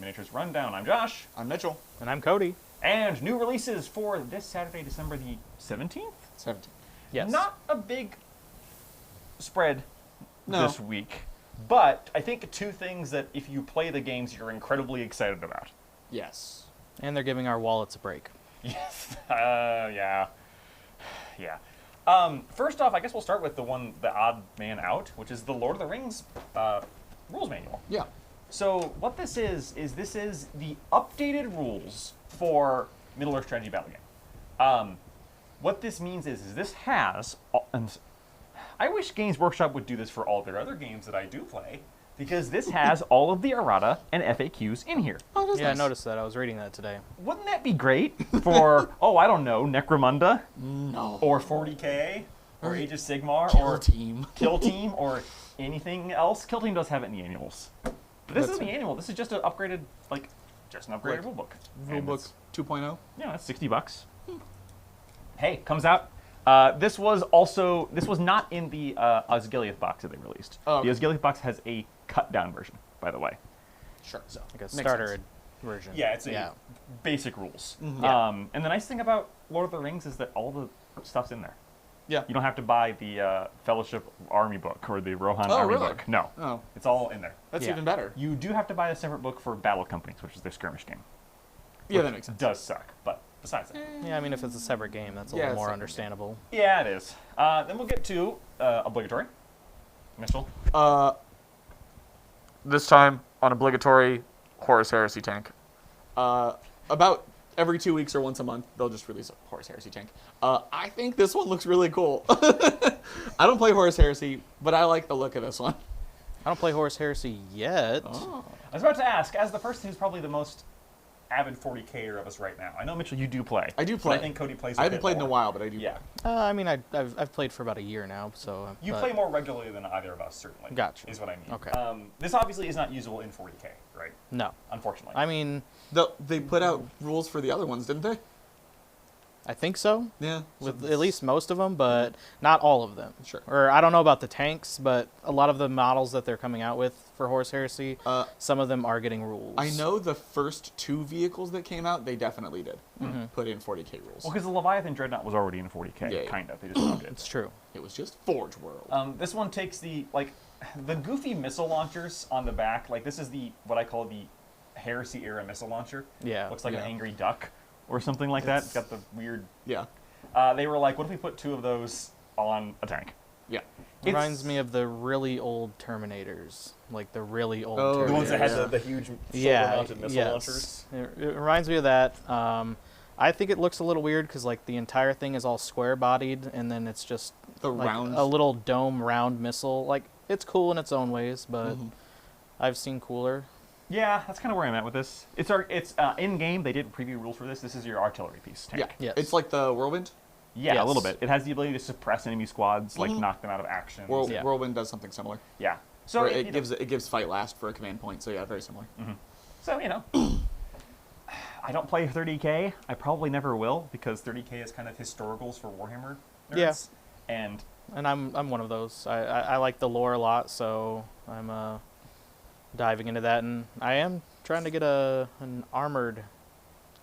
Miniatures Rundown. I'm Josh. I'm Mitchell. And I'm Coty. And new releases for this Saturday, December the 17th? 17th. Yes. Not a big spread this week, but I think two things that if you play the games, you're incredibly excited about. Yes. And they're giving our wallets a break. Yes. Yeah. First off, I guess we'll start with the odd man out, which is the Lord of the Rings rules manual. Yeah. So what this is the updated rules for Middle-earth strategy battle game. What this means is this has, and I wish Games Workshop would do this for all their other games that I do play, because this has all of the errata and FAQs in here. Oh, that's Yeah, nice. I noticed that. I was reading that today. Wouldn't that be great for, I don't know, Necromunda? No. Or 40K? Or Age of Sigmar? Kill or Team. Kill Team? Or anything else? Kill Team does have it in the annuals. But this isn't the annual. This is just an upgraded, just an upgraded rulebook. Rulebook 2.0. Yeah, that's $60. Hey, comes out. This was not in the Osgiliath box that they released. Oh, okay. The Osgiliath box has a cut down version, by the way. Sure. So Like a Makes starter sense. version. yeah, it's basic rules. Mhm. And the nice thing about Lord of the Rings is that all the stuff's in there. Yeah. You don't have to buy the Fellowship Army book or the Rohan Oh, Army really? book. No, Oh, it's all in there. that's Yeah. even better. You do have to buy a separate book for Battle Companies, which is their skirmish game. Yeah, which that makes sense. Does suck, but besides that. Yeah, I mean, if it's a separate game, that's a Yeah, little it's more separate understandable. Yeah, it is. Then we'll get to obligatory. Mitchell. This time on obligatory Horus Heresy tank. About every 2 weeks or once a month, they'll just release a Horus Heresy tank. I think this one looks really cool. I don't play Horus Heresy, but I like the look of this one. I don't play Horus Heresy yet. Oh. I was about to ask, as the person who's probably the most avid 40K-er of us right now. I know, Mitchell, you do play. I do but play. I think Coty plays I haven't played in a more. while, but I do Yeah. play. I mean, I've played for about a year now, so. You but- play more regularly than either of us, certainly. Gotcha. Is what I mean. Okay. This obviously is not usable in 40K, right? No. Unfortunately. I mean, They put out rules for the other ones, didn't they? I think so. Yeah. With at least most of them, but not all of them. Sure. Or I don't know about the tanks, but a lot of the models that they're coming out with for Horus Heresy, some of them are getting rules. I know the first two vehicles that came out, they definitely did put in 40K rules. Well, because the Leviathan Dreadnought was already in 40K, Yeah, yeah. kind of. They just moved it. It's true. It was just Forge World. This one takes the goofy missile launchers on the back. This is what I call the Heresy era missile launcher. Yeah. Looks like Yeah. an angry duck or something like that. It's got the weird. Yeah. They were like, what if we put two of those on a tank? Yeah. Reminds me of the really old Terminators, like the really old. Oh, Terminators. The ones that had Yeah. the huge Yeah, shoulder-mounted missile yes. launchers. It reminds me of that. I think it looks a little weird because the entire thing is all square-bodied, and then it's just The like round. a little dome round missile. It's cool in its own ways, but I've seen cooler. Yeah, that's kind of where I'm at with this. It's in game. They did preview rules for this. This is your artillery piece tank. Yeah. Yes. It's like the Whirlwind. Yeah, Yes. a little bit. It has the ability to suppress enemy squads, knock them out of action. Yeah. Whirlwind does something similar. Yeah. So Or it it gives fight last for a command point. So yeah, very similar. So I don't play 30K. I probably never will because 30K is kind of historicals for Warhammer nerds. Yeah. And And I'm one of those. I like the lore a lot, so I'm diving into that, and I am trying to get an armored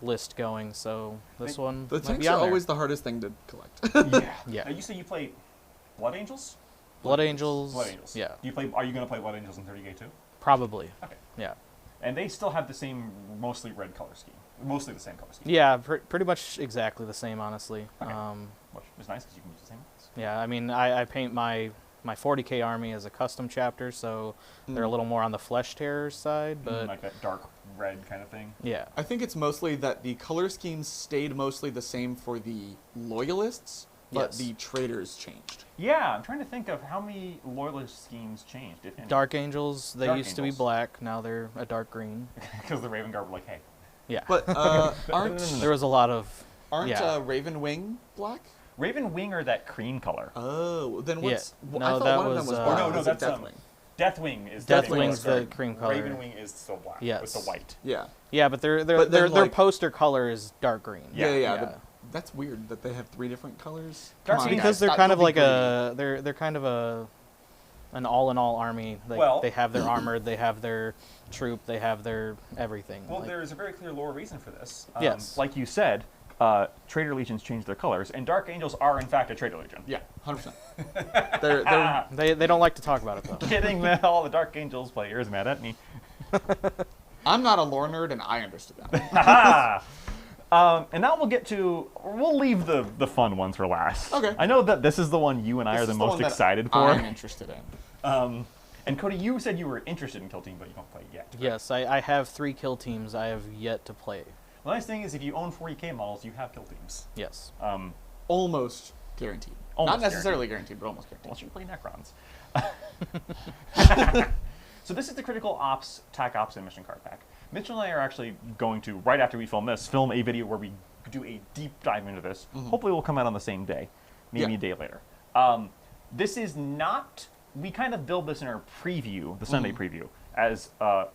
list going. So this one The might tanks be are on there. always the hardest thing to collect. yeah. Yeah. Now, you say you play Blood Angels? Blood Angels. Blood Angels. Yeah, Are you going to play Blood Angels in 30K too? probably. Okay. Yeah. And they still have the same mostly red color scheme. Mostly the same color scheme. Yeah, pretty much exactly the same, honestly. Okay. Which is nice because you can use the same ones. Yeah, I mean, I paint my 40K army as a custom chapter, so they're a little more on the Flesh Terror side, but Like that dark red kind of thing. yeah. I think it's mostly that the color schemes stayed mostly the same for the loyalists, but Yes. the traitors changed. Yeah, I'm trying to think of how many loyalist schemes changed, if any. Dark Angels, they Dark used to be Angels. black, now they're a dark green. Because the Raven Guard were like, hey. Yeah. But aren't there was a lot of Raven Wing black? Raven Wing are that cream color. Oh, then what's? Yeah. I No, thought that one of them was, was uh, black. no, Was it that's Deathwing? Deathwing is Deathwing's the the cream color. Raven Wing is still black. Yes. With the white. Yeah. Yeah, but But their then, their like- poster color is dark green. Yeah. Yeah. That's weird that they have three different colors. Dark Come on, green guys, Because they're stop- kind of don't like be greedy. they're kind of a an all-in-all army. Well- They have their armored, they have their troop, they have their everything. Well, Like, there's a very clear lore reason for this. Yes. Like you said, Traitor Legions change their colors, and Dark Angels are, in fact, a Traitor Legion. Yeah, 100%. they're they don't like to talk about it, though. Kidding, man. All the Dark Angels players mad at me. I'm not a lore nerd, and I understood that. And now we'll leave the fun ones for last. Okay. I know that this is the one you and I This are the is most one that excited for. I'm interested in. And Cody, you said you were interested in Kill Team, but you don't play it yet. Yes, I have 3 kill teams I have yet to play. The nice thing is, if you own 40k models, you have Kill Teams. Yes. Almost guaranteed. Almost Not necessarily guaranteed, but almost guaranteed. Unless you play Necrons. So this is the Critical Ops, TAC Ops, and Mission Card Pack. Mitchell and I are actually going to, right after we film this, film a video where we do a deep dive into this. Hopefully we'll come out on the same day, maybe Yeah. a day later. This is not, we kind of build this in our preview, the Sunday preview, as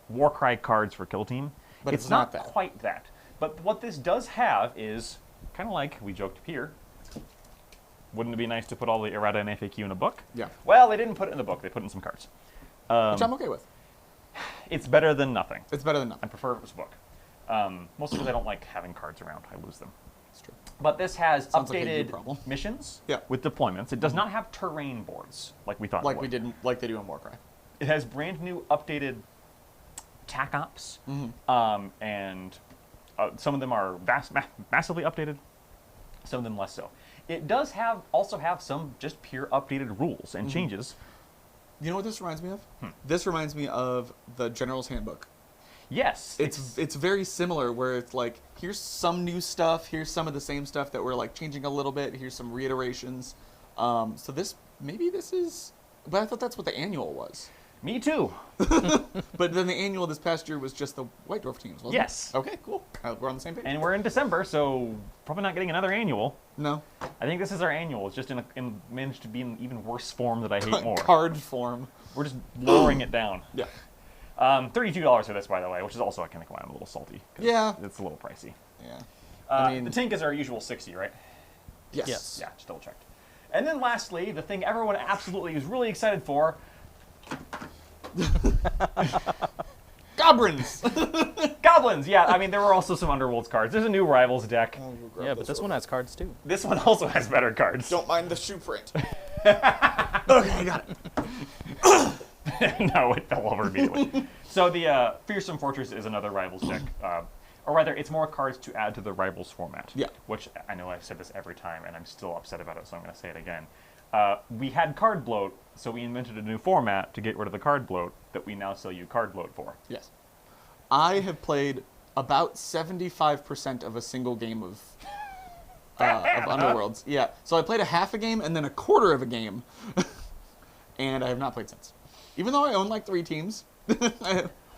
Warcry cards for Kill Team. But it's not that. quite that. But what this does have is, kind of like we joked here, wouldn't it be nice to put all the errata and FAQ in a book? Yeah. Well, they didn't put it in the book, they put it in some cards. Which I'm okay with. It's better than nothing. It's better than I nothing. prefer if it was a book. Mostly because I don't like having cards around. I lose them. It's true. But this has Sounds like a you updated problem. missions Yeah. with deployments. It does not have terrain boards like we thought it Like would. we did, like they do in Warcry. It has brand new updated TAC Ops, and some of them are massively updated, some of them less so. It does also have some just pure updated rules and changes. You know what this reminds me of? This reminds me of the General's Handbook. Yes, It's very similar, where it's like, here's some new stuff, here's some of the same stuff that we're like changing a little bit, here's some reiterations. So maybe this is, but I thought that's what the annual was. me too. But then the annual this past year was just the White Dwarf teams, wasn't Yes. it? Okay, cool. We're on the same page. And we're in December, so probably not getting another annual. No. I think this is our annual. It's just managed to be in even worse form that I hate more. Card form. We're just lowering it down. Yeah. $32 for this, by the way, which is also, I think, why I'm a little salty. 'Cause Yeah. It's a little pricey. Yeah. I mean, the tank is our usual 60, right? yes. Yes. Yeah, just double checked. And then lastly, the thing everyone absolutely is really excited for, Goblins! Goblins! Yeah, I mean, there were also some Underworlds cards. There's a new Rivals deck. Yeah, but this one has cards too. This one also has better cards. Don't mind the shoe print. Okay, I got it. No, it fell over immediately. So the Fearsome Fortress is another Rivals deck. Or rather, it's more cards to add to the Rivals format. Yeah. Which, I know I've said this every time, and I'm still upset about it, so I'm going to say it again. We had card bloat, so we invented a new format to get rid of the card bloat that we now sell you card bloat for. Yes. I have played about 75% of a single game of Underworlds. Yeah. So I played a half a game and then a quarter of a game. And I have not played since. Even though I own like 3 teams.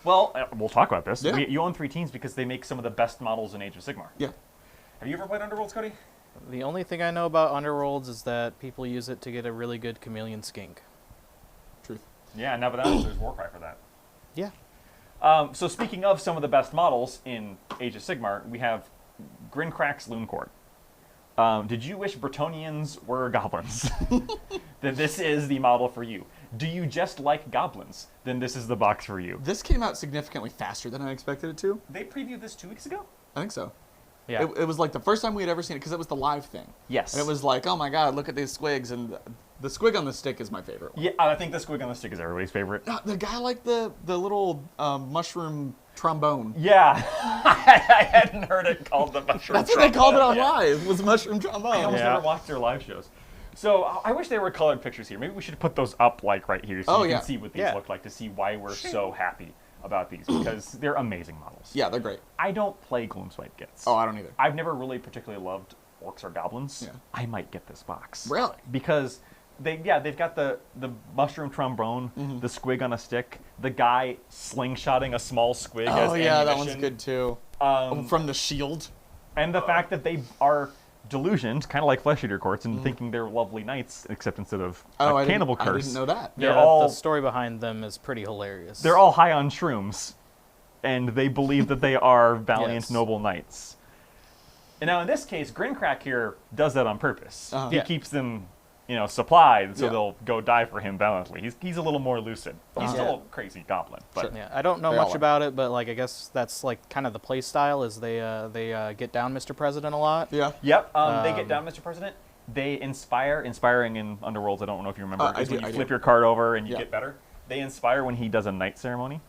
Well, we'll talk about this. Yeah. You own 3 teams because they make some of the best models in Age of Sigmar. Yeah. Have you ever played Underworlds, Cody? The only thing I know about Underworlds is that people use it to get a really good chameleon skink. Truth. Yeah, now but that there's Warcry for that. Yeah. So speaking of some of the best models in Age of Sigmar, we have Grinkrak's Looncourt. Did you wish Bretonnians were goblins? Then this is the model for you. Do you just like goblins? Then this is the box for you. This came out significantly faster than I expected it to. They previewed this 2 weeks ago? I think so. Yeah. It was like the first time we had ever seen it because it was the live thing. Yes. And it was like, oh my god, look at these squigs. And the squig on the stick is my favorite one. Yeah, I think the squig on the stick is everybody's favorite. The guy liked the little mushroom trombone. Yeah. I hadn't heard it called the mushroom That's what they called it on trombone. live, was mushroom I trombone. almost Yeah. never watched their live shows. So I wish there were colored pictures here. Maybe we should put those up like right here so Oh, you yeah. can see what these Yeah. look like to see why we're so happy about these because they're amazing models. Yeah, they're great. I don't play Gloomswipe Gitz. Oh, I don't either. I've never really particularly loved orcs or goblins. Yeah. I might get this box. Really? Because they've got the mushroom trombone, Mm-hmm. the squig on a stick, the guy slingshotting a small squig as Oh yeah, that one's ammunition. good too. Um, From the shield. and the fact that they are delusioned, kind of like Flesh Eater Courts, and thinking they're lovely knights, except instead of a cannibal I curse. didn't know that. They're Yeah, all the story behind them is pretty hilarious. they're all high on shrooms, and they believe that they are valiant, Yes. noble knights. And now in this case, Grinkrak here does that on purpose. Uh-huh. He Yeah. keeps them supplied, so Yeah. they'll go die for him valiantly. He's a little more lucid. He's still a crazy goblin, but Yeah, I don't know They all much are. about it, but like I guess that's like kind of the play style is they get down Mr. President a lot. Yeah. yep. They get down, Mr. President. They inspiring in Underworlds. I don't know if you remember. I Is when do, you I flip do. your card over and you Yeah. get better. They inspire when he does a knight ceremony.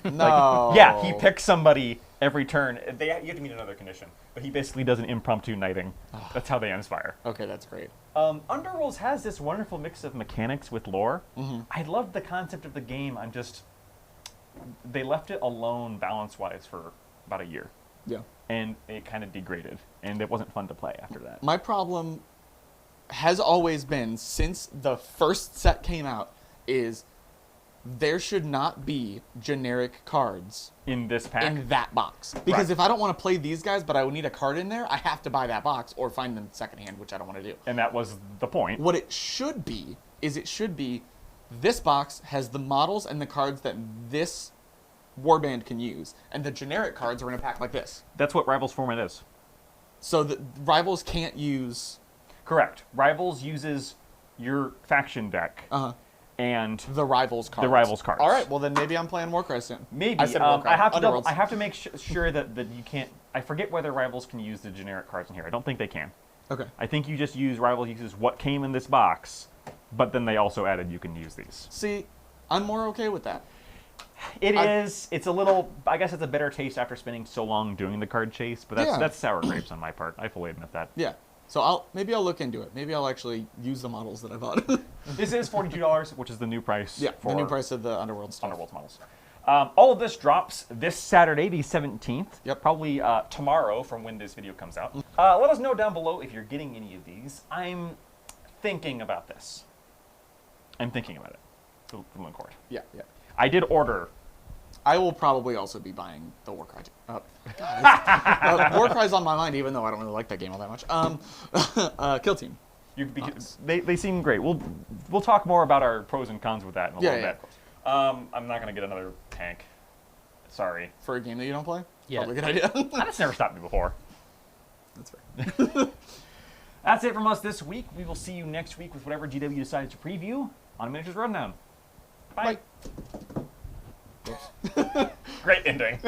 No. Yeah, he picks somebody every turn. You have to meet another condition, but he basically does an impromptu knighting. That's how they inspire. Okay, that's great. Underworlds has this wonderful mix of mechanics with lore. Mm-hmm. I love the concept of the game. They left it alone balance-wise for about a year, Yeah. and it kind of degraded, and it wasn't fun to play after that. My problem has always been, since the first set came out, is there should not be generic cards In this pack, in that box. Because Right. if I don't want to play these guys, but I would need a card in there, I have to buy that box or find them secondhand, which I don't want to do. and that was the point. What it should be is this box has the models and the cards that this warband can use, and the generic cards are in a pack like this. That's what Rivals format is. So the rivals can't use Correct. Rivals uses your faction deck and the rivals cards. The rivals cards. All right, well then maybe I'm playing Warcry soon. maybe I said Warcry. I have to Underworlds. I have to make sure that you can't. I forget whether Rivals can use the generic cards in here. I don't think they can. Okay. I think you just use Rivals uses what came in this box, but then they also added you can use these. See, I'm more okay with that. It's a little. I guess it's a better taste after spending so long doing the card chase, but Yeah. that's sour grapes on my part. I fully admit that. Yeah. So maybe I'll look into it. Maybe I'll actually use the models that I bought. This is $42, which is the new price. Yeah, for the new price of the Underworld stuff. Underworlds models. All of this drops this Saturday, the 17th. Yep. Probably tomorrow from when this video comes out. Let us know down below if you're getting any of these. I'm thinking about this. I'm thinking about it. For Looncourt. Yeah, yeah. I did order. I will probably also be buying the Warcry. Warcry's on my mind, even though I don't really like that game all that much. Kill Team. Nice. They seem great. We'll talk more about our pros and cons with that in a little Yeah, bit. I'm not gonna get another tank. Sorry. For a game that you don't play? Yeah. Probably a good idea. That's never stopped me before. That's fair. That's it from us this week. We will see you next week with whatever GW decides to preview on a Miniatures Rundown. Bye. Bye. Great ending.